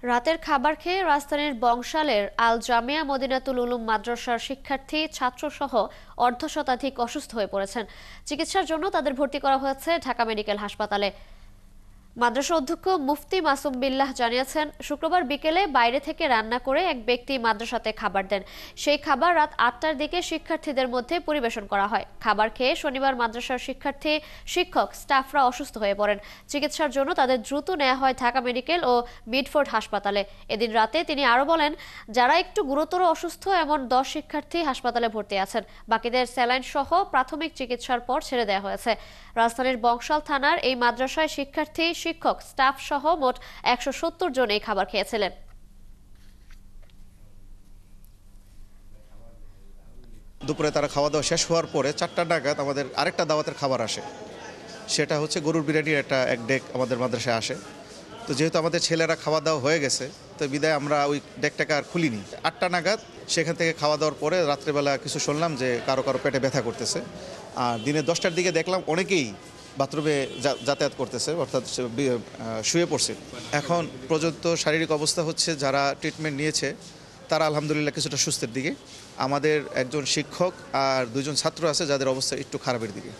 রাতের খাবার খেয়ে রাজধানীর বংশালের আল জামিয়া মদিনাতুল উলুম মাদ্রাসার শিক্ষার্থী ছাত্রসহ অর্ধশতাধিক অসুস্থ হয়ে পড়েছেন। চিকিৎসার জন্য তাদের ভর্তি করা হয়েছে ঢাকা মেডিকেল হাসপাতালে। মাদ্রাসা অধ্যক্ষ মুফতি মাসুম বিল্লাহ জানিয়েছেন, শুক্রবার বিকেলে বাইরে থেকে রান্না করে এক ব্যক্তি মাদ্রাসাতে খাবার দেন। সেই খাবার রাত ৮টার দিকে শিক্ষার্থীদের মধ্যে পরিবেশন করা হয়। খাবার খেয়ে শনিবার মাদ্রাসার শিক্ষার্থী, শিক্ষক, স্টাফরা অসুস্থ হয়ে পড়েন। চিকিৎসার জন্য তাদের দ্রুত নেওয়া হয় ঢাকা মেডিকেল ও মিডফোর্ড হাসপাতালে। এদিন রাতে তিনি আরও বলেন, যারা একটু গুরুতর অসুস্থ এমন ১০ শিক্ষার্থী হাসপাতালে ভর্তি আছেন। বাকিদের স্যালাইন সহ প্রাথমিক চিকিৎসার পর ছেড়ে দেওয়া হয়েছে। রাজধানীর বংশাল থানার এই মাদ্রাসায় শিক্ষার্থী, শিক্ষক, স্টাফ সহ মোট ১৭০ জন এই খাবার খেয়েছিলেন। দুপুরে তারা খাওয়া দাওয়া শেষ হওয়ার পরে ৪টা নাগাদ আমাদের আরেকটা দাওয়াতের খাবার আসে। সেটা হচ্ছে গরুর বিরিয়ানির এক ডেক আমাদের মাদ্রাসায় আসে। তো যেহেতু আমাদের ছেলেরা খাওয়া দাওয়া হয়ে গেছে, তো বিদায় আমরা ওই ডেকটাকে আর খুলিনি। ৮টা নাগাদ সেখান থেকে খাওয়া দাওয়ার পরে রাত্রেবেলা কিছু শুনলাম যে কারো কারো পেটে ব্যথা করতেছে। আর দিনে 10টার দিকে দেখলাম অনেকেই বাথরুমে যাতায়াত করতেছে, অর্থাৎ শুয়ে পড়ছে। এখন পর্যন্ত শারীরিক অবস্থা হচ্ছে যারা ট্রিটমেন্ট নিয়েছে তারা আলহামদুলিল্লাহ কিছুটা সুস্থের দিকে। আমাদের একজন শিক্ষক আর 2জন ছাত্র আছে যাদের অবস্থা একটু খারাপের দিকে।